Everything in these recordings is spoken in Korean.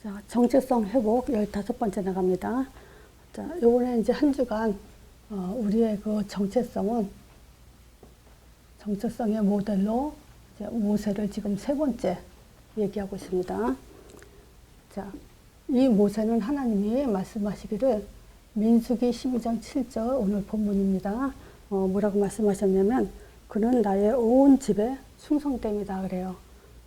자, 정체성 회복 15번째 나갑니다. 자, 요번에 이제 한 주간, 우리의 그 정체성의 모델로 이제 모세를 지금 3번째 얘기하고 있습니다. 자, 이 모세는 하나님이 말씀하시기를 민수기 12장 7절 오늘 본문입니다. 뭐라고 말씀하셨냐면, 그는 나의 온 집에 충성됨이다 그래요.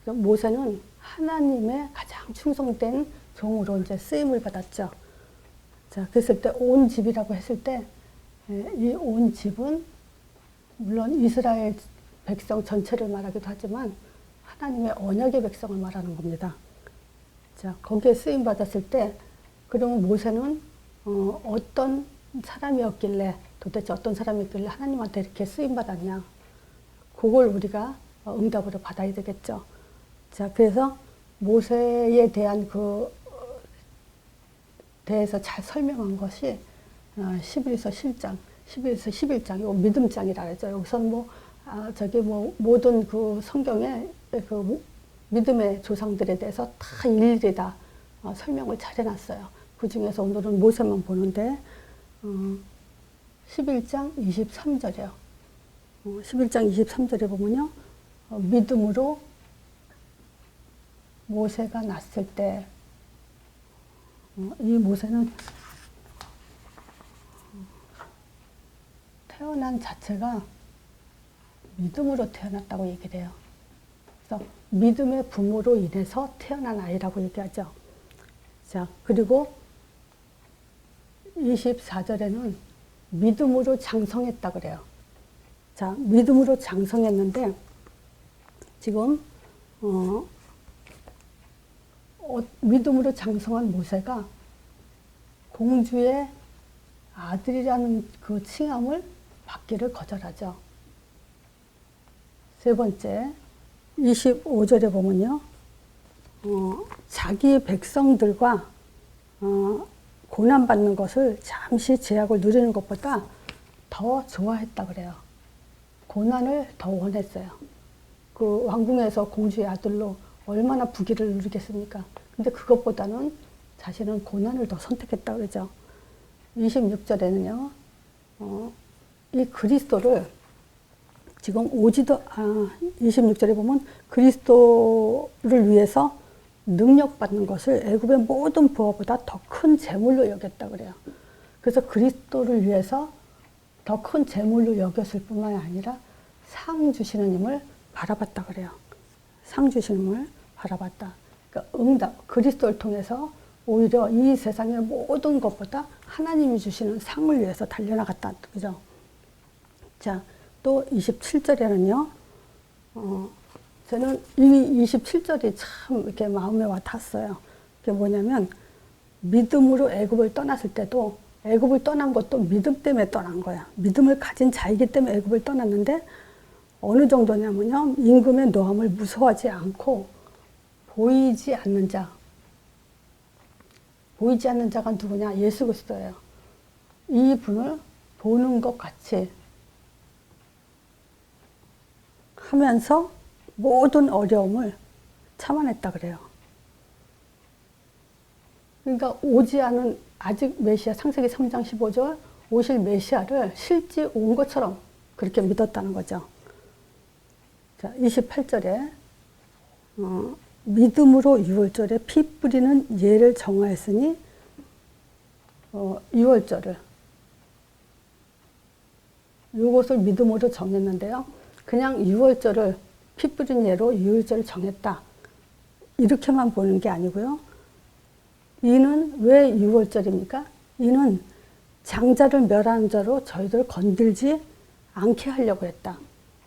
모세는 하나님의 가장 충성된 종으로 이제 쓰임을 받았죠. 자, 그랬을 때 온 집이라고 했을 때, 이 온 집은 물론 이스라엘 백성 전체를 말하기도 하지만 하나님의 언약의 백성을 말하는 겁니다. 자, 거기에 쓰임 받았을 때, 그러면 모세는 어떤 사람이었길래, 도대체 어떤 사람이었길래 하나님한테 이렇게 쓰임 받았냐? 그걸 우리가 응답으로 받아야 되겠죠. 자, 그래서 모세에 대한 대해서 잘 설명한 것이 11서 11장, 요 믿음장이라 그러죠. 여기서는 모든 그 성경에 그 믿음의 조상들에 대해서 다 일일이 다 설명을 잘 해놨어요. 그 중에서 오늘은 모세만 보는데, 11장 23절이요. 11장 23절에 보면요. 믿음으로 모세가 났을 때, 이 모세는 태어난 자체가 믿음으로 태어났다고 얘기를 해요. 그래서 믿음의 부모로 인해서 태어난 아이라고 얘기하죠. 자, 그리고 24절에는 믿음으로 장성했다 그래요. 자, 믿음으로 장성했는데, 지금, 믿음으로 장성한 모세가 공주의 아들이라는 그 칭함을 받기를 거절하죠. 세 번째, 25절에 보면요. 자기 백성들과 고난받는 것을 잠시 제약을 누리는 것보다 더 좋아했다 그래요. 고난을 더 원했어요. 그 왕궁에서 공주의 아들로 얼마나 부귀를 누리겠습니까? 근데 그것보다는 자신은 고난을 더 선택했다 그러죠. 26절에는요, 이 그리스도를 지금 26절에 보면 그리스도를 위해서 능력받는 것을 애굽의 모든 부하보다 더 큰 재물로 여겼다 그래요. 그래서 그리스도를 위해서 더 큰 재물로 여겼을 뿐만 아니라 상 주시는 힘을 바라봤다 그래요. 상 주시는 힘을 바라봤다. 그러니까 응답, 그리스도를 통해서 오히려 이 세상의 모든 것보다 하나님이 주시는 상을 위해서 달려나갔다. 그죠? 자, 또 27절에는요, 저는 이 27절이 참 이렇게 마음에 와 닿았어요. 그게 뭐냐면, 믿음으로 애굽을 떠났을 때도 애굽을 떠난 것도 믿음 때문에 떠난 거야. 믿음을 가진 자이기 때문에 애굽을 떠났는데, 어느 정도냐면요, 임금의 노함을 무서워하지 않고 보이지 않는 자. 보이지 않는 자가 누구냐? 예수 그리스도예요. 이 분을 보는 것 같이 하면서 모든 어려움을 참아냈다 그래요. 그러니까 오지 않은 아직 메시아, 창세기 3장 15절 오실 메시아를 실제 온 것처럼 그렇게 믿었다는 거죠. 자, 28절에 믿음으로 유월절에 피 뿌리는 예를 정하였으니, 유월절을 이것을 믿음으로 정했는데요. 그냥 유월절을 피 뿌린 예로 유월절을 정했다. 이렇게만 보는 게 아니고요. 이는 왜 유월절입니까? 이는 장자를 멸하는 자로 저희들을 건들지 않게 하려고 했다.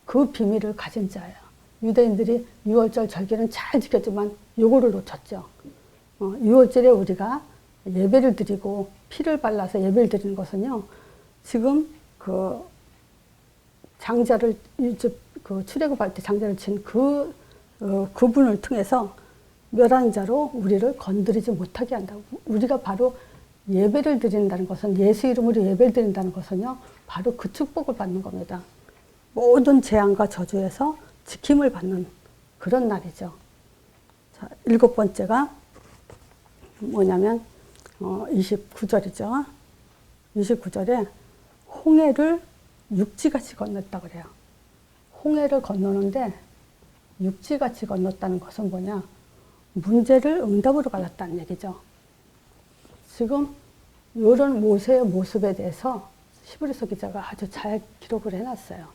그 비밀을 가진 자예요. 유대인들이 유월절 절기는 잘 지켰지만 요거를 놓쳤죠. 유월절에 우리가 예배를 드리고 피를 발라서 예배를 드리는 것은요, 지금 그 장자를 그 출애굽할 때 장자를 친 그분을 통해서 멸한 자로 우리를 건드리지 못하게 한다고. 우리가 바로 예배를 드린다는 것은, 예수 이름으로 예배를 드린다는 것은요, 바로 그 축복을 받는 겁니다. 모든 재앙과 저주에서 지킴을 받는 그런 날이죠. 자, 7번째가 뭐냐면 29절이죠. 29절에 홍해를 육지같이 건넜다 그래요. 홍해를 건너는데 육지같이 건넜다는 것은 뭐냐? 문제를 응답으로 받았다는 얘기죠. 지금 이런 모세의 모습에 대해서 히브리서 기자가 아주 잘 기록을 해놨어요.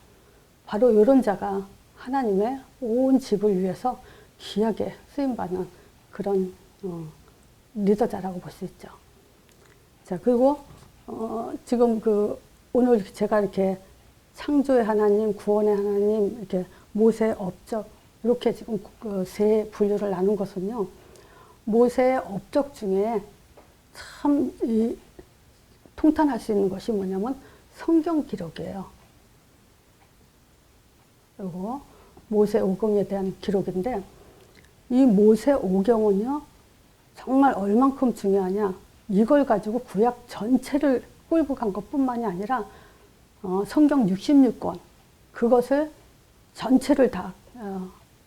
바로 이런 자가 하나님의 온 집을 위해서 귀하게 쓰임받는 그런 리더자라고 볼 수 있죠. 자, 그리고 지금 오늘 제가 이렇게 창조의 하나님, 구원의 하나님, 이렇게 모세의 업적, 이렇게 지금 세 분류를 나눈 것은요, 모세의 업적 중에 참 통탄할 수 있는 것이 뭐냐면 성경 기록이에요. 그리고 모세 오경에 대한 기록인데, 이 모세 오경은요, 정말 얼만큼 중요하냐, 이걸 가지고 구약 전체를 끌고 간 것뿐만이 아니라 성경 66권, 그것을 전체를 다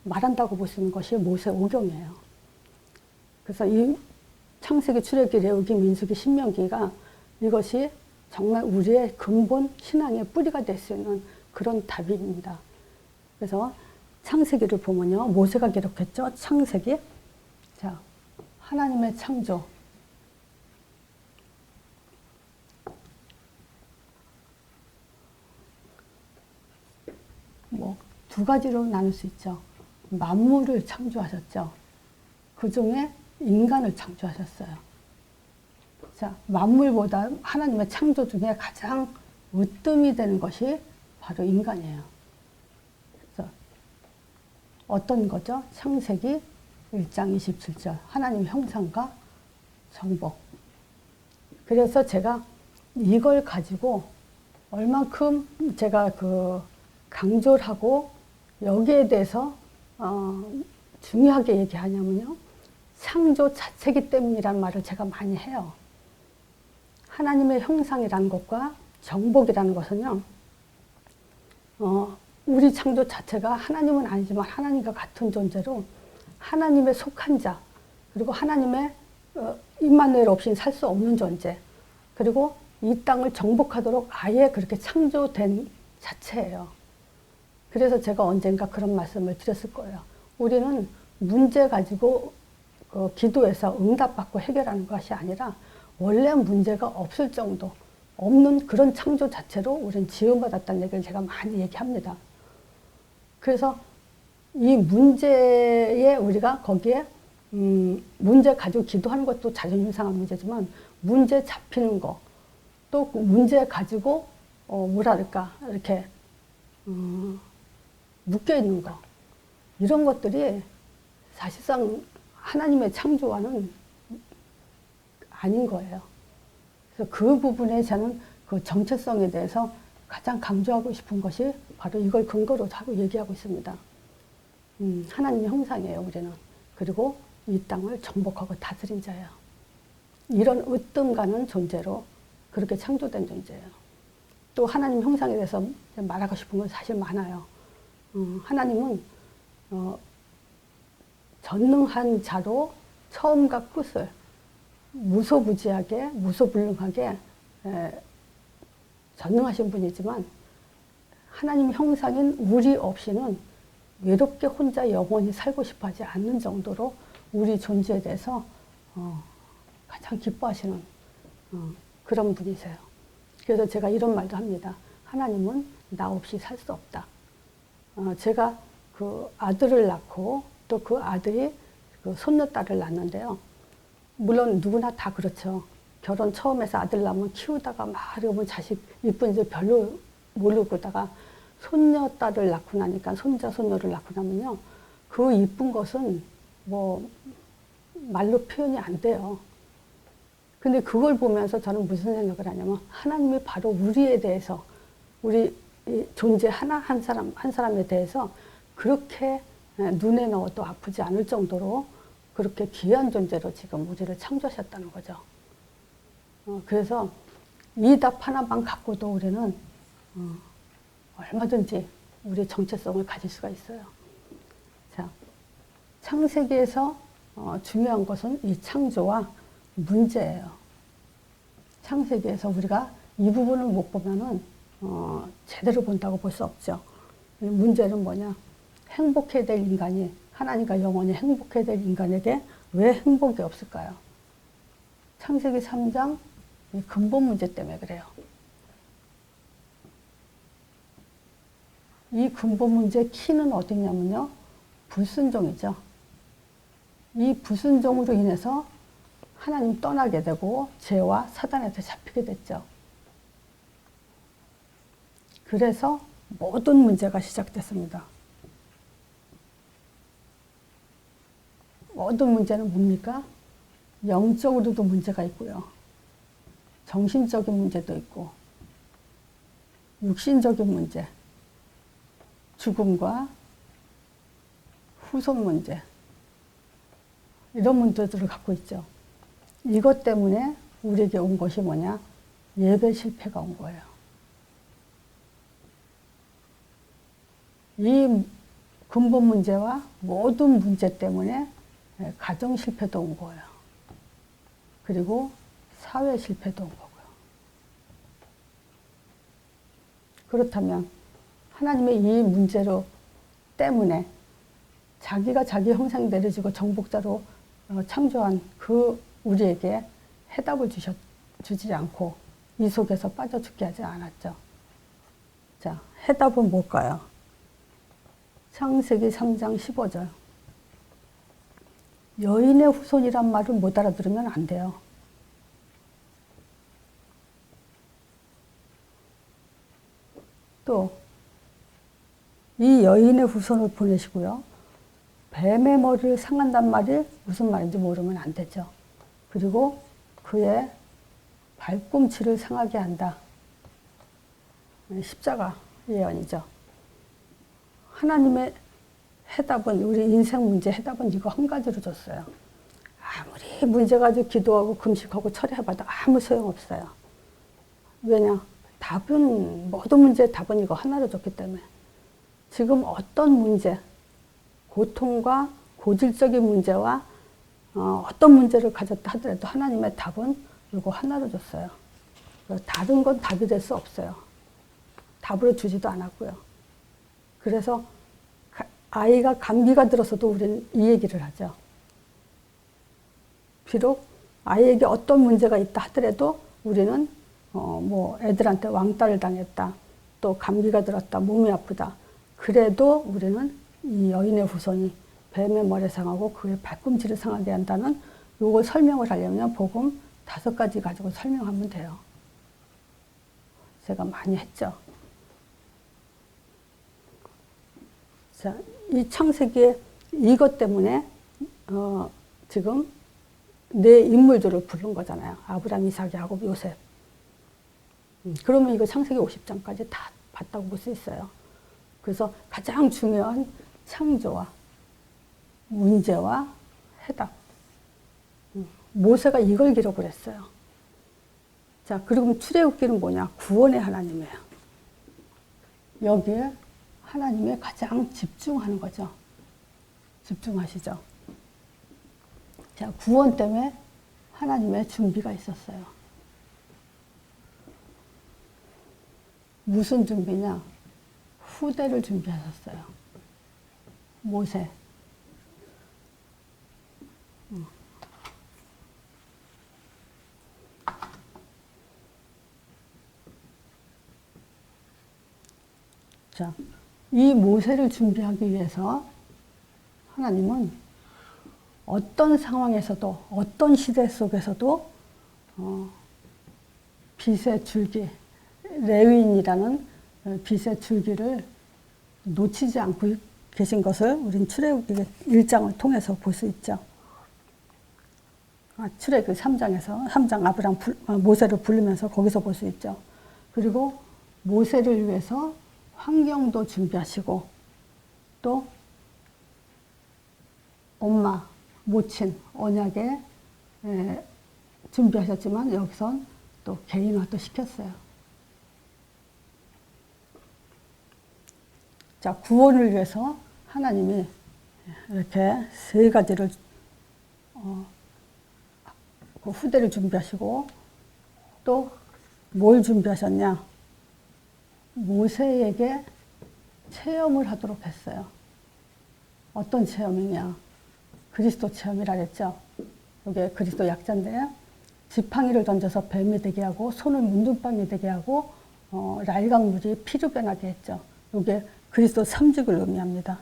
말한다고 볼 수 있는 것이 모세 오경이에요. 그래서 이 창세기, 출애굽기, 레위기, 민수기, 신명기가 이것이 정말 우리의 근본 신앙의 뿌리가 될 수 있는 그런 답입니다. 그래서 창세기를 보면요, 모세가 기록했죠. 창세기. 자, 하나님의 창조. 뭐 두 가지로 나눌 수 있죠. 만물을 창조하셨죠. 그 중에 인간을 창조하셨어요. 자, 만물보다 하나님의 창조 중에 가장 으뜸이 되는 것이 바로 인간이에요. 그래서 어떤 거죠? 창세기 1장 27절. 하나님 형상과 정복. 그래서 제가 이걸 가지고 얼만큼 제가 강조를 하고 여기에 대해서 중요하게 얘기하냐면요. 창조 자체이기 때문이라는 말을 제가 많이 해요. 하나님의 형상이라는 것과 정복이라는 것은요. 우리 창조 자체가 하나님은 아니지만 하나님과 같은 존재로 하나님의 속한 자, 그리고 하나님의 임마누엘 없이는 살 수 없는 존재, 그리고 이 땅을 정복하도록 아예 그렇게 창조된 자체예요. 그래서 제가 언젠가 그런 말씀을 드렸을 거예요. 우리는 문제 가지고 기도해서 응답받고 해결하는 것이 아니라 원래 문제가 없을 정도, 없는 그런 창조 자체로 우리는 지음받았다는 얘기를 제가 많이 얘기합니다. 그래서 이 문제에 우리가 거기에 문제 가지고 기도하는 것도 자존심 상한 문제지만 문제 잡히는 거, 또 문제 가지고 뭐랄까 이렇게 묶여 있는 거, 이런 것들이 사실상 하나님의 창조와는 아닌 거예요. 그래서 그 부분에 저는 그 정체성에 대해서 가장 강조하고 싶은 것이 바로 이걸 근거로 하고 얘기하고 있습니다. 하나님의 형상이에요, 우리는. 그리고 이 땅을 정복하고 다스린 자예요. 이런 으뜸 가는 존재로 그렇게 창조된 존재예요. 또 하나님 형상에 대해서 말하고 싶은 건 사실 많아요. 하나님은 전능한 자로 처음과 끝을 무소부지하게, 무소불능하게 전능하신 분이지만 하나님 형상인 우리 없이는 외롭게 혼자 영원히 살고 싶어 하지 않는 정도로 우리 존재에 대해서 가장 기뻐하시는 그런 분이세요. 그래서 제가 이런 말도 합니다. 하나님은 나 없이 살 수 없다. 제가 그 아들을 낳고 또 그 아들이 그 손녀딸을 낳는데요. 물론 누구나 다 그렇죠. 결혼 처음 해서 아들 낳으면 키우다가 막 이러면 자식 이쁜지 별로 모르고다가 손녀딸을 낳고 나니까 손자, 손녀를 낳고 나면요. 그 이쁜 것은 뭐 말로 표현이 안 돼요. 근데 그걸 보면서 저는 무슨 생각을 하냐면 하나님이 바로 우리에 대해서 우리 존재 한 사람에 대해서 그렇게 눈에 넣어도 아프지 않을 정도로 그렇게 귀한 존재로 지금 우리를 창조하셨다는 거죠. 그래서 이 답 하나만 갖고도 우리는 얼마든지 우리의 정체성을 가질 수가 있어요. 자, 창세기에서 중요한 것은 이 창조와 문제예요. 창세기에서 우리가 이 부분을 못 보면은 제대로 본다고 볼 수 없죠. 문제는 뭐냐? 행복해야 될 인간이, 하나님과 영원히 행복해야 될 인간에게 왜 행복이 없을까요? 창세기 3장 이 근본 문제 때문에 그래요. 이 근본 문제의 키는 어디 있냐면요. 불순종이죠. 이 불순종으로 인해서 하나님 떠나게 되고 죄와 사단한테 잡히게 됐죠. 그래서 모든 문제가 시작됐습니다. 모든 문제는 뭡니까? 영적으로도 문제가 있고요. 정신적인 문제도 있고, 육신적인 문제, 죽음과 후손 문제, 이런 문제들을 갖고 있죠. 이것 때문에 우리에게 온 것이 뭐냐? 예배 실패가 온 거예요. 이 근본 문제와 모든 문제 때문에 가정 실패도 온 거예요. 그리고 사회 실패도 온 거고요. 그렇다면 하나님의 이 문제로 때문에 자기가 자기 형상 내려지고 정복자로 창조한 그 우리에게 해답을 주지 않고 이 속에서 빠져 죽게 하지 않았죠. 자, 해답은 뭘까요? 창세기 3장 15절. 여인의 후손이란 말을 못 알아들으면 안 돼요. 또 이 여인의 후손을 보내시고요. 뱀의 머리를 상한단 말이 무슨 말인지 모르면 안 되죠. 그리고 그의 발꿈치를 상하게 한다. 십자가 예언이죠. 하나님의 해답은, 우리 인생 문제 해답은 이거 한 가지로 줬어요. 아무리 문제 가지고 기도하고 금식하고 철회해봐도 아무 소용없어요. 왜냐? 답은, 모든 문제의 답은 이거 하나로 줬기 때문에. 지금 어떤 문제, 고통과 고질적인 문제와 어떤 문제를 가졌다 하더라도 하나님의 답은 이거 하나로 줬어요. 다른 건 답이 될 수 없어요. 답으로 주지도 않았고요. 그래서 아이가 감기가 들어서도 우리는 이 얘기를 하죠. 비록 아이에게 어떤 문제가 있다 하더라도 우리는 뭐 애들한테 왕따를 당했다, 또 감기가 들었다, 몸이 아프다. 그래도 우리는 이 여인의 후손이 뱀의 머리 상하고 그의 발꿈치를 상하게 한다는 요걸 설명을 하려면 복음 5가지 가지고 설명하면 돼요. 제가 많이 했죠. 자, 이 창세기에 이것 때문에 지금 네 인물들을 부른 거잖아요. 아브라함, 이삭, 야곱, 요셉. 그러면 이거 창세기 50장까지 다 봤다고 볼 수 있어요. 그래서 가장 중요한 창조와 문제와 해답. 모세가 이걸 기록을 했어요. 자, 그리고 출애굽기는 뭐냐? 구원의 하나님이에요. 여기에 하나님의 가장 집중하는 거죠. 집중하시죠. 자, 구원 때문에 하나님의 준비가 있었어요. 무슨 준비냐? 후대를 준비하셨어요. 모세. 자, 이 모세를 준비하기 위해서 하나님은 어떤 상황에서도, 어떤 시대 속에서도 빛의 줄기, 레위인이라는 빛의 줄기를 놓치지 않고 계신 것을 우린 출애굽기 1장을 통해서 볼 수 있죠. 출애굽기 3장 아브라함 모세를 부르면서 거기서 볼 수 있죠. 그리고 모세를 위해서 환경도 준비하시고 또 엄마, 모친, 언약에 준비하셨지만 여기선 또 개인화도 시켰어요. 자, 구원을 위해서 하나님이 이렇게 3가지를 그 후대를 준비하시고 또 뭘 준비하셨냐? 모세에게 체험을 하도록 했어요. 어떤 체험이냐? 그리스도 체험이라 그랬죠. 이게 그리스도 약자인데요. 지팡이를 던져서 뱀이 되게 하고 손을 문둥방이 되게 하고 랄강물이 피로 변하게 했죠. 이게 그리스도 삼직을 의미합니다.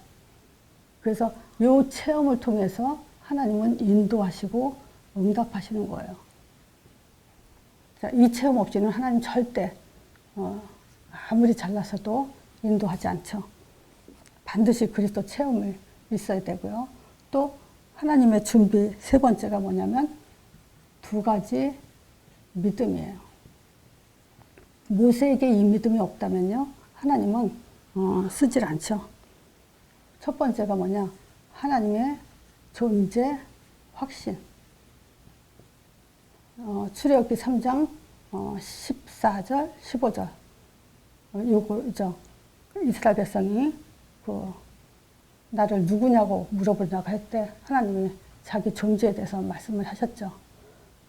그래서 이 체험을 통해서 하나님은 인도하시고 응답하시는 거예요. 자, 이 체험 없이는 하나님 절대 아무리 잘나서도 인도하지 않죠. 반드시 그리스도 체험을 있어야 되고요. 또 하나님의 준비 세 번째가 뭐냐면 두 가지 믿음이에요. 모세에게 이 믿음이 없다면요, 하나님은 쓰질 않죠. 첫 번째가 뭐냐? 하나님의 존재 확신. 출애굽기 3장 14절, 15절. 요거죠. 이스라엘 백성이 나를 누구냐고 물어보려고 할 때 하나님이 자기 존재에 대해서 말씀을 하셨죠.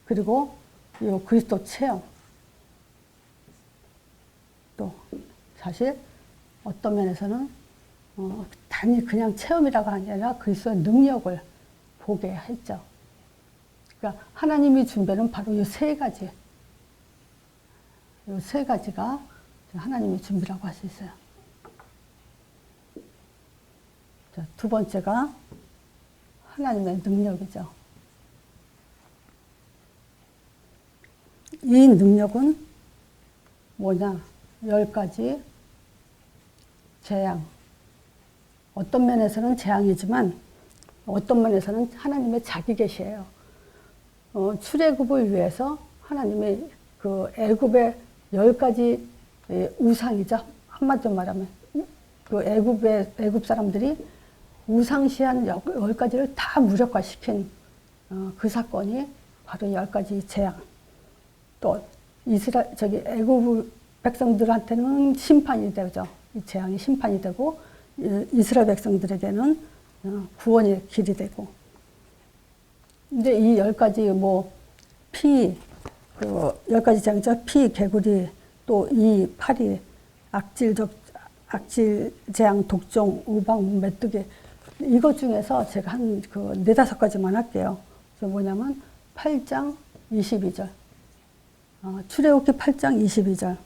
그리고 이 그리스도 체험. 또 사실 어떤 면에서는 단지 그냥 체험이라고 하는 게 아니라 그리스도의 능력을 보게 했죠. 그러니까 하나님이 준비는 바로 이 세 가지. 이 세 가지가 하나님의 준비라고 할 수 있어요. 자, 두 번째가 하나님의 능력이죠. 이 능력은 뭐냐? 10가지 재앙. 어떤 면에서는 재앙이지만 어떤 면에서는 하나님의 자기 계시예요. 출애굽을 위해서 하나님의 그 애굽의 10가지 우상이죠. 한마디로 말하면 그 애굽 사람들이 우상시한 10가지를 다 무력화시킨 그 사건이 바로 10가지 재앙. 또 애굽 백성들한테는 심판이 되죠. 이 재앙이 심판이 되고 이스라엘 백성들에게는 구원의 길이 되고. 근데 이 10가지 피, 10가지 재앙이죠. 피, 개구리, 또 이, 파리, 악질 재앙, 독종, 우방, 메뚜기. 이것 중에서 제가 한 4-5가지만 할게요. 그게 뭐냐면 8장 22절. 출애굽기 8장 22절.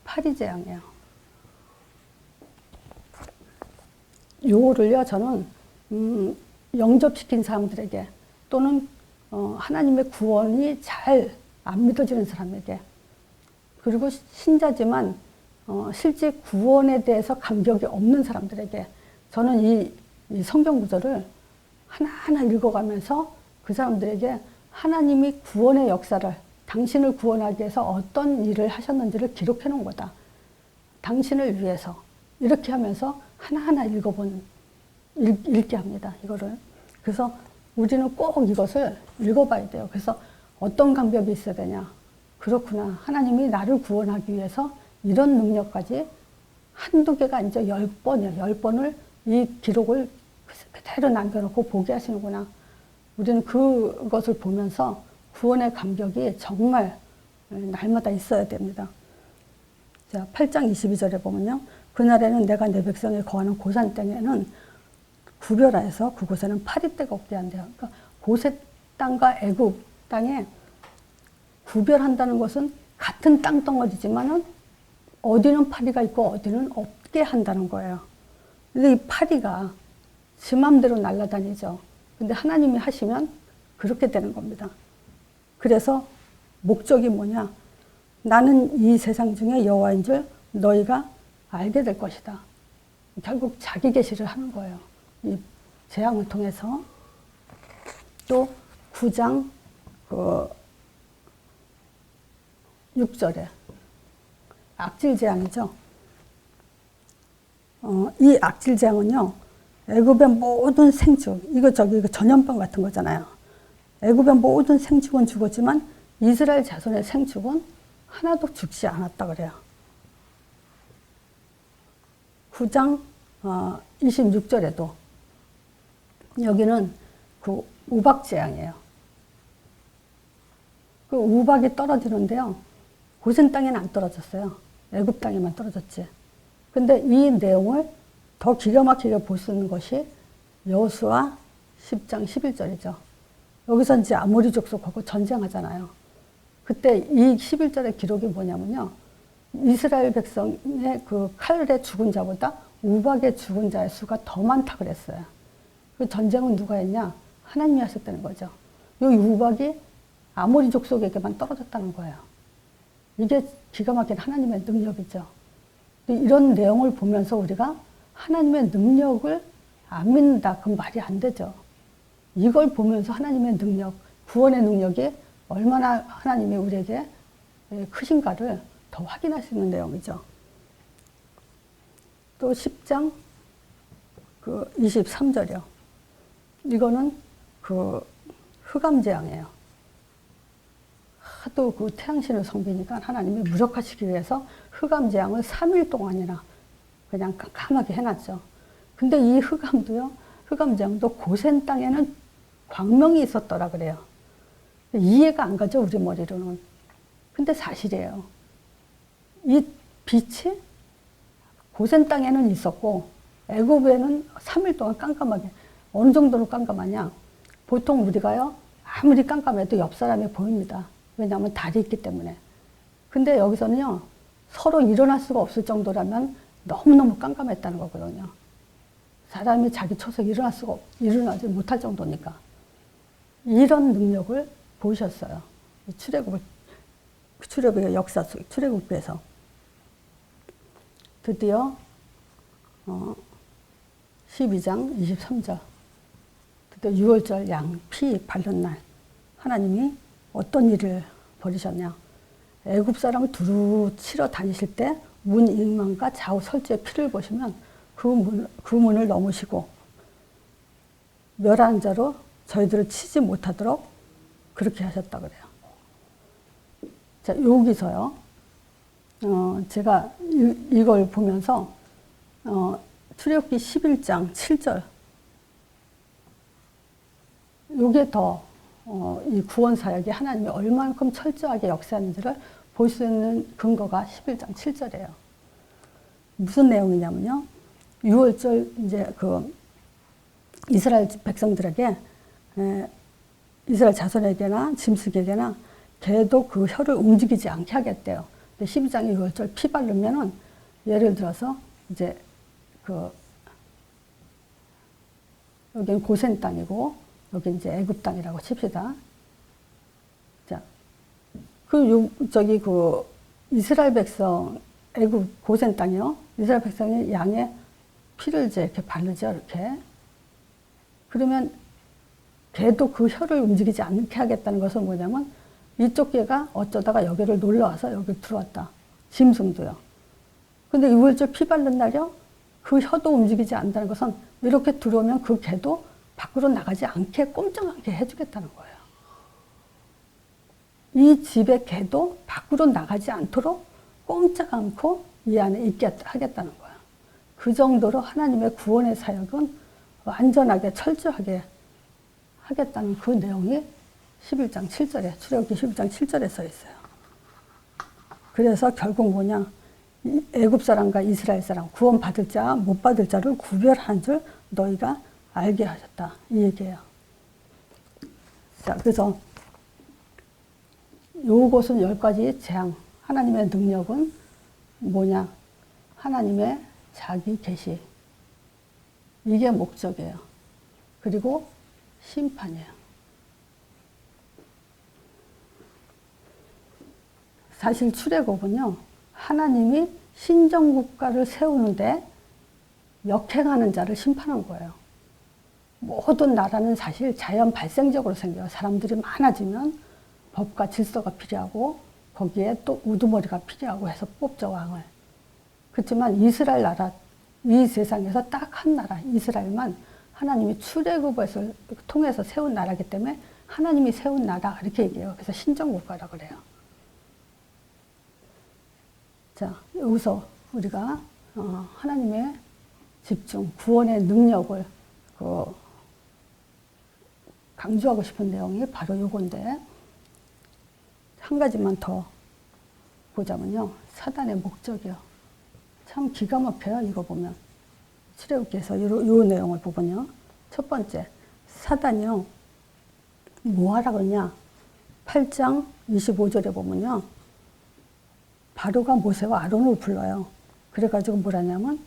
파리 재앙이에요. 요거를요, 저는, 영접시킨 사람들에게 또는, 하나님의 구원이 잘 안 믿어지는 사람에게 그리고 신자지만, 실제 구원에 대해서 감격이 없는 사람들에게 저는 이 성경 구절을 하나하나 읽어가면서 그 사람들에게 하나님이 구원의 역사를 당신을 구원하기 위해서 어떤 일을 하셨는지를 기록해 놓은 거다. 당신을 위해서. 이렇게 하면서 하나하나 읽게 합니다. 이거를. 그래서 우리는 꼭 이것을 읽어봐야 돼요. 그래서 어떤 감격이 있어야 되냐. 그렇구나. 하나님이 나를 구원하기 위해서 이런 능력까지 한두 개가 아니죠. 10번이에요. 10번을 이 기록을 그대로 남겨놓고 보게 하시는구나. 우리는 그것을 보면서 구원의 감격이 정말 날마다 있어야 됩니다. 자, 8장 22절에 보면요. 그날에는 내가 내 백성이 거하는 고산 땅에는 구별하여서 그곳에는 파리떼가 없게 한대요. 그러니까 고세 땅과 애굽 땅에 구별한다는 것은 같은 땅덩어리지만은 어디는 파리가 있고 어디는 없게 한다는 거예요. 근데 이 파리가 지 맘대로 날아다니죠. 근데 하나님이 하시면 그렇게 되는 겁니다. 그래서 목적이 뭐냐? 나는 이 세상 중에 여호와인 줄 너희가 알게 될 것이다. 결국 자기 계시를 하는 거예요. 이 재앙을 통해서. 또 9장 6절에 악질 재앙이죠. 이 악질 재앙은요, 애굽의 모든 생축, 이거 전염병 같은 거잖아요. 애굽의 모든 생축은 죽었지만 이스라엘 자손의 생축은 하나도 죽지 않았다 그래요. 9장 26절에도 여기는 그 우박 재앙이에요. 그 우박이 떨어지는데요. 고센 땅에는 안 떨어졌어요. 애굽 땅에만 떨어졌지. 근데 이 내용을 더 기가 막히게 볼 수 있는 것이 여호수아 10장 11절이죠. 여기서 이제 아모리 족속하고 전쟁하잖아요. 그때 이 11절의 기록이 뭐냐면요. 이스라엘 백성의 그 칼에 죽은 자보다 우박에 죽은 자의 수가 더 많다 그랬어요. 그 전쟁은 누가 했냐? 하나님이 하셨다는 거죠. 이 우박이 아모리 족속에게만 떨어졌다는 거예요. 이게 기가 막힌 하나님의 능력이죠. 이런 내용을 보면서 우리가 하나님의 능력을 안 믿는다. 그건 말이 안 되죠. 이걸 보면서 하나님의 능력, 구원의 능력이 얼마나 하나님이 우리에게 크신가를 더 확인할 수 있는 내용이죠. 또 10장 그 23절이요. 이거는 그 흑암재앙이에요. 하도 그 태양신을 섬기니까 하나님이 무력화시키기 위해서 흑암재앙을 3일 동안이나 그냥 깜깜하게 해놨죠. 근데 이 흑암재앙도 고센 땅에는 광명이 있었더라 그래요. 이해가 안 가죠, 우리 머리로는. 근데 사실이에요. 이 빛이 고센 땅에는 있었고 애굽에는 3일 동안 깜깜하게. 어느 정도로 깜깜하냐? 보통 우리가요, 아무리 깜깜해도 옆 사람이 보입니다. 왜냐하면 달이 있기 때문에. 근데 여기서는요, 서로 일어날 수가 없을 정도라면 너무너무 깜깜했다는 거거든요. 사람이 자기 처서 일어나지 못할 정도니까. 이런 능력을 보셨어요. 출애굽의 역사 속, 출애굽에서. 드디어 12장 23절. 드디어 유월절 양 피 바른 날 하나님이 어떤 일을 벌이셨냐. 애굽 사람을 두루 치러 다니실 때 문 일망과 좌우 설주의 피를 보시면 그 문을 넘으시고 멸하는 자로 저희들을 치지 못하도록 그렇게 하셨다 그래요. 자, 여기서요. 제가 이걸 보면서 출애굽기 11장 7절 요게 더 이 구원 사역이 하나님이 얼만큼 철저하게 역사하는지를 볼 수 있는 근거가 11장 7절이에요. 무슨 내용이냐면요. 6월절 이제 그 이스라엘 백성들에게 이스라엘 자손에게나 짐승에게나 개도 그 혀를 움직이지 않게 하겠대요. 근데 12장에 6월절 피 바르면은 예를 들어서 이제 그 여기는 고센 땅이고 여기 이제 애굽 땅이라고 칩시다. 자, 저기 이스라엘 백성 애굽 고센 땅이요. 이스라엘 백성이 양의 피를 이제 이렇게 바르죠, 이렇게. 그러면 개도 그 혀를 움직이지 않게 하겠다는 것은 뭐냐면 이쪽 개가 어쩌다가 여기를 놀러와서 여기 들어왔다. 짐승도요. 근데 6월절 피 바른 날요. 그 혀도 움직이지 않는다는 것은 이렇게 들어오면 그 개도 밖으로 나가지 않게 꼼짝하게 해주겠다는 거예요. 이 집의 개도 밖으로 나가지 않도록 꼼짝 않고 이 안에 있게 하겠다는 거예요. 그 정도로 하나님의 구원의 사역은 완전하게 철저하게 하겠다는 그 내용이 11장 7절에 출애굽기 11장 7절에 써 있어요. 그래서 결국 뭐냐? 애굽 사람과 이스라엘 사람 구원 받을 자, 못 받을 자를 구별하는 줄 너희가 알게 하셨다. 이 얘기예요. 자, 그래서 요것은 10가지 재앙. 하나님의 능력은 뭐냐? 하나님의 자기 계시. 이게 목적이에요. 그리고 심판이에요. 사실 출애굽은요. 하나님이 신정국가를 세우는데 역행하는 자를 심판한 거예요. 모든 나라는 사실 자연 발생적으로 생겨요. 사람들이 많아지면 법과 질서가 필요하고 거기에 또 우두머리가 필요하고 해서 뽑죠, 왕을. 그렇지만 이스라엘 나라, 이 세상에서 딱 한 나라, 이스라엘만 하나님이 출애굽을 통해서 세운 나라이기 때문에 하나님이 세운 나라 이렇게 얘기해요. 그래서 신정국가라고 그래요. 자, 여기서 우리가 하나님의 집중, 구원의 능력을 강조하고 싶은 내용이 바로 요건데 한 가지만 더 보자면요. 사단의 목적이요. 참 기가 막혀요. 이거 보면. 출애굽기에서 요 내용을 보면요. 첫 번째, 사단이요. 뭐 하라 그러냐. 8장 25절에 보면요. 바로가 모세와 아론을 불러요. 그래가지고 뭐라냐면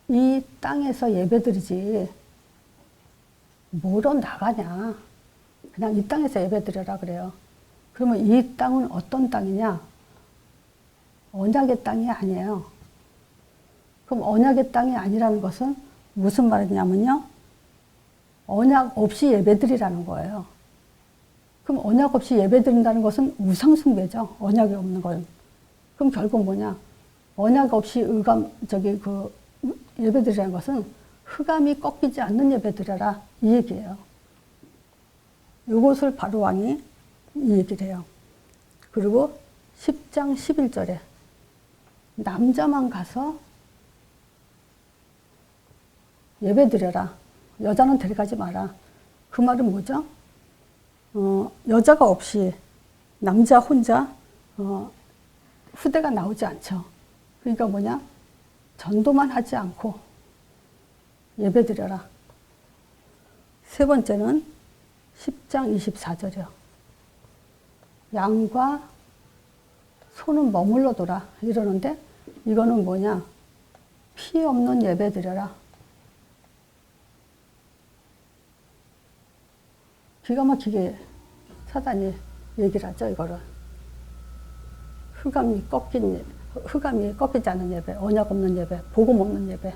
이 땅에서 예배드리지 뭐로 나가냐. 그냥 이 땅에서 예배드려라 그래요. 그러면 이 땅은 어떤 땅이냐? 언약의 땅이 아니에요. 그럼 언약의 땅이 아니라는 것은 무슨 말이냐면요. 언약 없이 예배드리라는 거예요. 그럼 언약 없이 예배드린다는 것은 우상숭배죠. 언약이 없는 건. 그럼 결국 뭐냐? 언약 없이 예배드리라는 것은 흑암이 꺾이지 않는 예배드려라. 이 얘기예요. 이것을 바로 왕이 이 얘기를 해요. 그리고 10장 11절에 남자만 가서 예배드려라. 여자는 데려가지 마라. 그 말은 뭐죠? 여자가 없이 남자 혼자 후대가 나오지 않죠. 그러니까 뭐냐? 전도만 하지 않고 예배드려라. 세 번째는 10장 24절이요. 양과 소는 머물러 둬라. 이러는데 이거는 뭐냐? 피 없는 예배드려라. 기가 막히게 사단이 얘기를 하죠. 이거를. 흑암이 꺾이지 않은 예배, 언약 없는 예배, 복음 없는 예배,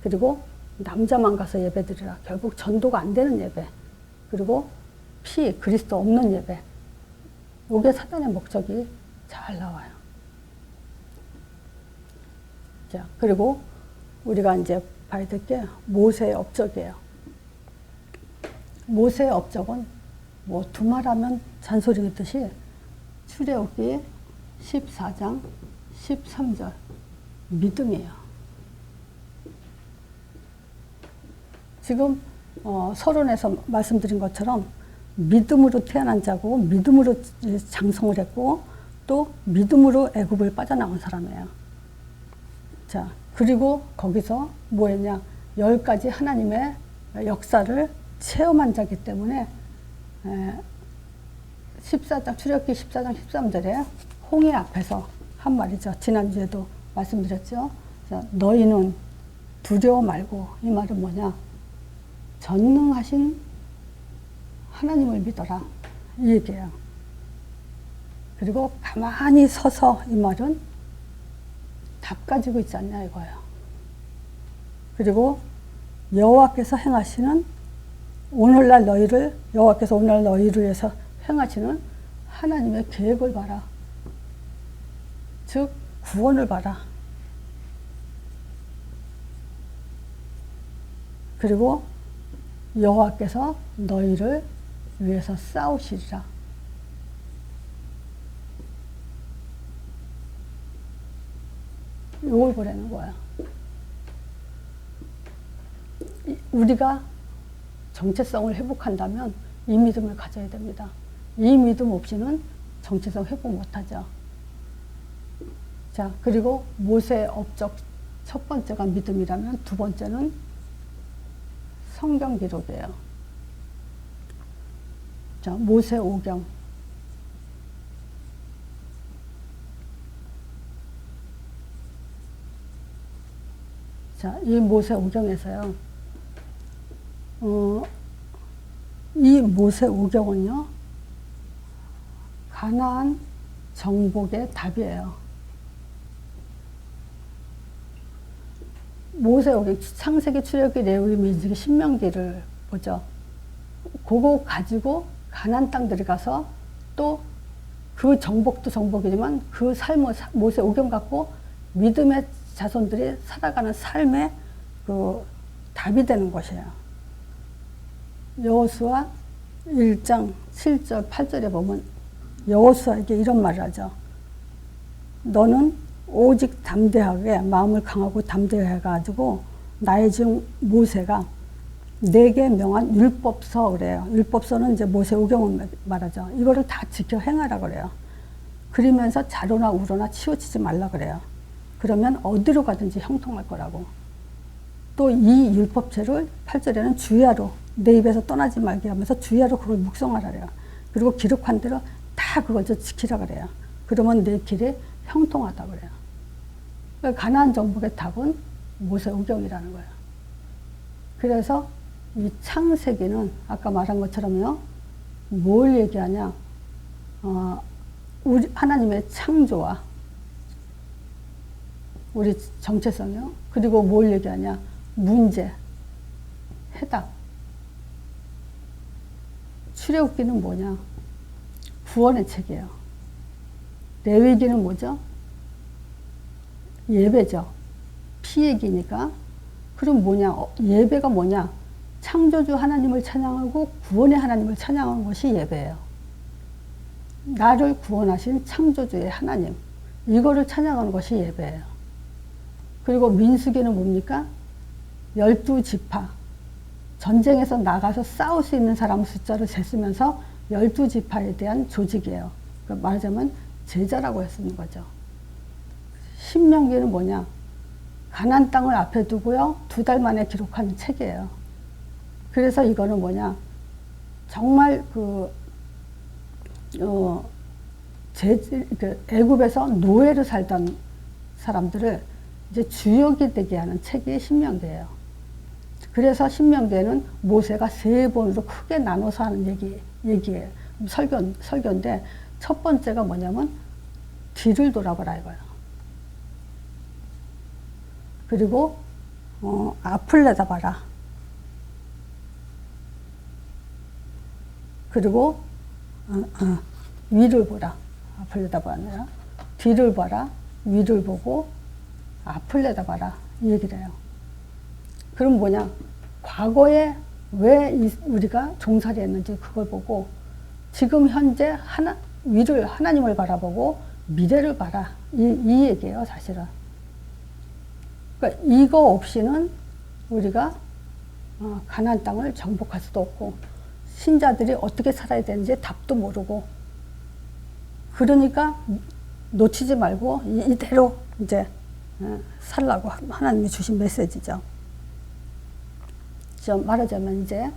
그리고 남자만 가서 예배드리라. 결국 전도가 안 되는 예배, 그리고 그리스도 없는 예배. 이게 사단의 목적이 잘 나와요. 자, 그리고 우리가 이제 봐야 될 게 모세의 업적이에요. 모세의 업적은 뭐 두말하면 잔소리겠듯이 출애굽기 14장 13절 믿음이에요. 지금 서론에서 말씀드린 것처럼 믿음으로 태어난 자고 믿음으로 장성을 했고 또 믿음으로 애굽을 빠져나온 사람이에요. 자, 그리고 거기서 뭐 했냐? 10가지 하나님의 역사를 체험한 자기 때문에 출애굽기 14장 13절에 홍해 앞에서 한 말이죠. 지난주에도 말씀드렸죠. 자, 너희는 두려워 말고, 이 말은 뭐냐? 전능하신 하나님을 믿어라. 이 얘기예요. 그리고 가만히 서서, 이 말은 답 가지고 있지 않냐 이거예요. 그리고 여호와께서 행하시는 여호와께서 오늘날 너희를 위해서 행하시는 하나님의 계획을 봐라. 즉 구원을 봐라. 그리고 여호와께서 너희를 위해서 싸우시리라. 이걸 보라는 거야. 우리가 정체성을 회복한다면 이 믿음을 가져야 됩니다. 이 믿음 없이는 정체성 회복 못하죠. 자, 그리고 모세의 업적 첫 번째가 믿음이라면 두 번째는 성경 기록이에요. 자, 모세 오경. 자, 이 모세 오경에서요. 이 모세 오경은요. 가나안 정복의 답이에요. 모세 오경, 창세기, 출애굽기, 레위기, 민수기, 신명기를 보죠. 그거 가지고 가나안 땅 들어가서 또 그 정복도 정복이지만 그 삶을 모세 오경 갖고 믿음의 자손들이 살아가는 삶의 그 답이 되는 것이에요. 여호수아 1장 7절 8절에 보면 여호수아에게 이런 말을 하죠. 너는 오직 담대하게 마음을 강하고 담대해 가지고 나의 종 모세가 내게 명한 율법서 그래요. 율법서는 이제 모세오경을 말하죠. 이거를 다 지켜 행하라 그래요. 그러면서 자로나 우로나 치우치지 말라 그래요. 그러면 어디로 가든지 형통할 거라고. 또 이 율법체를 8절에는 주야로 내 입에서 떠나지 말게 하면서 주야로 그걸 묵상하라 그래요. 그리고 기록한 대로 다 그걸 지키라 그래요. 그러면 내 길이 형통하다 그래요. 그러니까 가나안 정복의 답은 모세오경이라는 거예요. 그래서 이 창세기는 아까 말한 것처럼요. 뭘 얘기하냐. 우리 하나님의 창조와 우리 정체성이요. 그리고 뭘 얘기하냐. 문제, 해답. 출애굽기는 뭐냐. 구원의 책이에요. 레위기는 뭐죠? 예배죠. 피 얘기니까. 그럼 뭐냐. 예배가 뭐냐. 창조주 하나님을 찬양하고 구원의 하나님을 찬양하는 것이 예배예요. 나를 구원하신 창조주의 하나님. 이거를 찬양하는 것이 예배예요. 그리고 민수기는 뭡니까? 12지파. 전쟁에서 나가서 싸울 수 있는 사람 숫자를 쟀으면서 12지파에 대한 조직이에요. 그러니까 말하자면 제자라고 쓰는 거죠. 신명기는 뭐냐? 가나안 땅을 앞에 두고요. 2달 만에 기록한 책이에요. 그래서 이거는 뭐냐? 정말 애굽에서 노예로 살던 사람들을 이제 주역이 되게 하는 책이 신명기예요. 그래서 신명기에는 모세가 3번으로 크게 나눠서 하는 얘기예요. 설교인데 첫 번째가 뭐냐면 뒤를 돌아보라 이거예요. 그리고 앞을 내다봐라. 그리고 위를 보라. 앞을 내다봐라 아니라 뒤를 봐라. 위를 보고 앞을 내다봐라. 이 얘기를 해요. 그럼 뭐냐? 과거에 왜 우리가 종살이 했는지 그걸 보고 지금 현재 위를 하나님을 바라보고 미래를 봐라. 이 얘기예요, 사실은. 그러니까 이거 없이는 우리가 가나안 땅을 정복할 수도 없고 신자들이 어떻게 살아야 되는지 답도 모르고 그러니까 놓치지 말고 이대로 이제 살라고 하나님이 주신 메시지죠. 말하자면 이제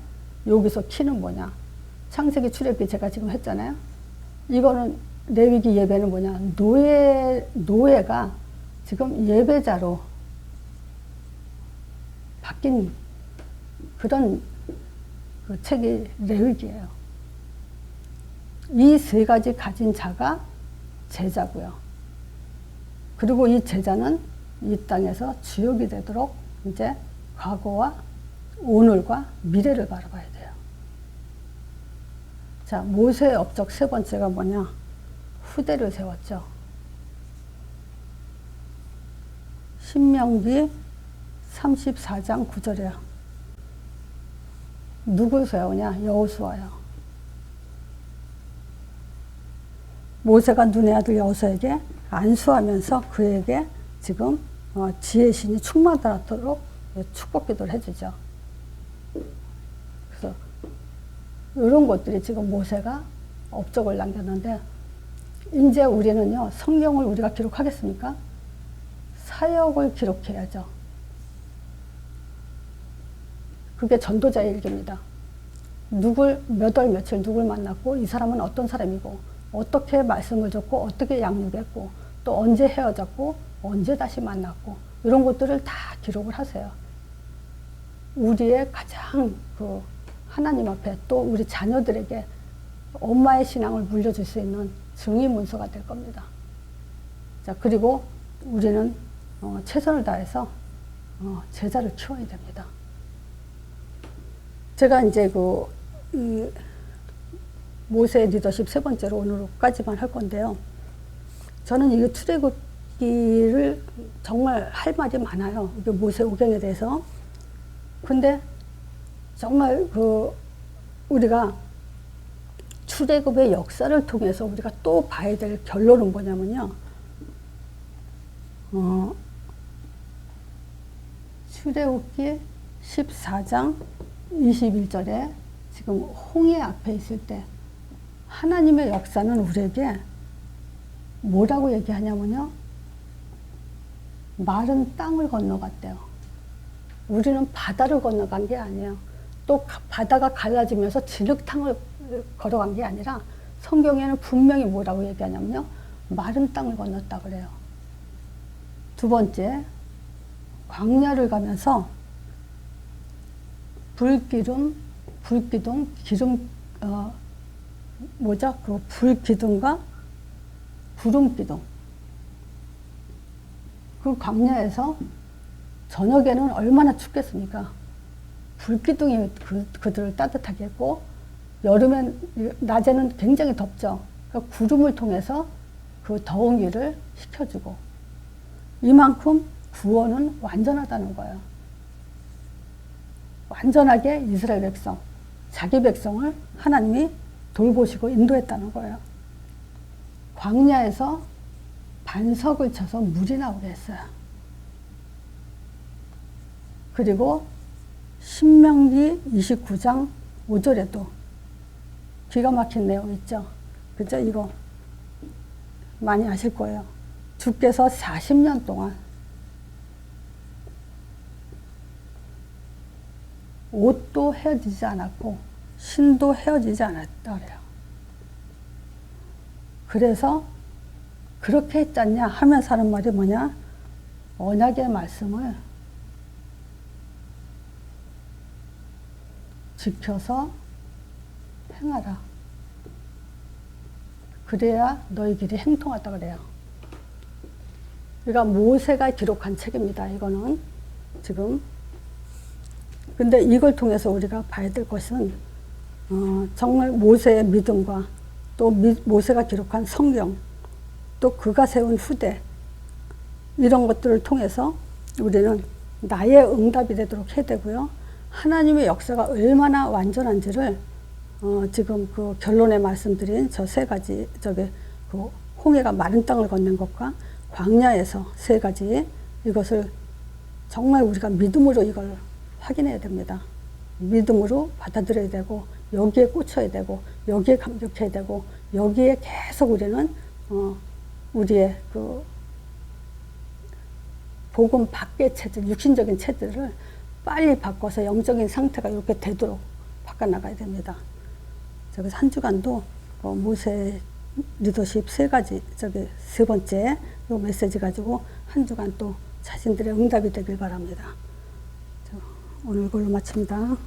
여기서 키는 뭐냐. 창세기 출애굽기 제가 지금 했잖아요. 이거는 레위기 예배는 뭐냐. 노예가 지금 예배자로 바뀐 그런 그 책이 레위기예요. 이 3가지 가진 자가 제자고요. 그리고 이 제자는 이 땅에서 주역이 되도록 이제 과거와 오늘과 미래를 바라봐야 돼요. 자, 모세의 업적 3번째가 뭐냐? 후대를 세웠죠. 신명기 34장 9절이에요. 누굴 세우냐? 여호수아요. 모세가 눈의 아들 여호수아에게 안수하면서 그에게 지금 지혜의 신이 충만하도록 축복 기도를 해주죠. 그래서 이런 것들이 지금 모세가 업적을 남겼는데 이제 우리는요. 성경을 우리가 기록하겠습니까? 사역을 기록해야죠. 그게 전도자의 일기입니다. 몇 월 며칠 누굴 만났고 이 사람은 어떤 사람이고 어떻게 말씀을 줬고 어떻게 양육했고 또 언제 헤어졌고 언제 다시 만났고 이런 것들을 다 기록을 하세요. 우리의 가장 하나님 앞에 또 우리 자녀들에게 엄마의 신앙을 물려줄 수 있는 증인 문서가 될 겁니다. 자, 그리고 우리는 최선을 다해서 제자를 키워야 됩니다. 제가 이제 모세의 리더십 3번째로 오늘까지만 할 건데요. 저는 이 출애굽기를 정말 할 말이 많아요. 모세오경에 대해서. 근데 정말 우리가 출애굽의 역사를 통해서 우리가 또 봐야 될 결론은 뭐냐면요. 출애굽기 14장 21절에 지금 홍해 앞에 있을 때 하나님의 역사는 우리에게 뭐라고 얘기하냐면요. 마른 땅을 건너갔대요. 우리는 바다를 건너간 게 아니에요. 또 바다가 갈라지면서 진흙탕을 걸어간 게 아니라 성경에는 분명히 뭐라고 얘기하냐면요. 마른 땅을 건넜다 그래요. 두 번째, 광야를 가면서 불기둥, 불기둥과 구름기둥. 그 광야에서 저녁에는 얼마나 춥겠습니까? 불기둥이 그들을 따뜻하게 했고, 여름엔, 낮에는 굉장히 덥죠. 그러니까 구름을 통해서 그 더운 길을 식혀주고, 이만큼 구원은 완전하다는 거예요. 완전하게 이스라엘 백성, 자기 백성을 하나님이 돌보시고 인도했다는 거예요. 광야에서 반석을 쳐서 물이 나오게 했어요. 그리고 신명기 29장 5절에도 기가 막힌 내용 있죠. 그죠? 이거 많이 아실 거예요. 주께서 40년 동안 옷도 헤어지지 않았고 신도 헤어지지 않았다 그래요. 그래서 그렇게 했잖냐 하면서 하는 말이 뭐냐? 언약의 말씀을 지켜서 행하라. 그래야 너희 길이 행통하다 그래요. 그러니까 모세가 기록한 책입니다. 이거는 지금. 근데 이걸 통해서 우리가 봐야 될 것은 정말 모세의 믿음과 또 모세가 기록한 성경, 또 그가 세운 후대, 이런 것들을 통해서 우리는 나의 응답이 되도록 해야 되고요. 하나님의 역사가 얼마나 완전한지를 지금 그 결론에 말씀드린 저 세 가지, 그 홍해가 마른 땅을 건넨 것과 광야에서 세 가지, 이것을 정말 우리가 믿음으로 이걸 확인해야 됩니다. 믿음으로 받아들여야 되고, 여기에 꽂혀야 되고, 여기에 감격해야 되고, 여기에 계속 우리는 우리의 그 복음 밖의 체질, 육신적인 체질을 빨리 바꿔서 영적인 상태가 이렇게 되도록 바꿔나가야 됩니다. 그래서 한 주간도 모세 리더십 세 가지, 세 번째 요 메시지 가지고 한 주간 또 자신들의 응답이 되길 바랍니다. 오늘 이걸로 마칩니다.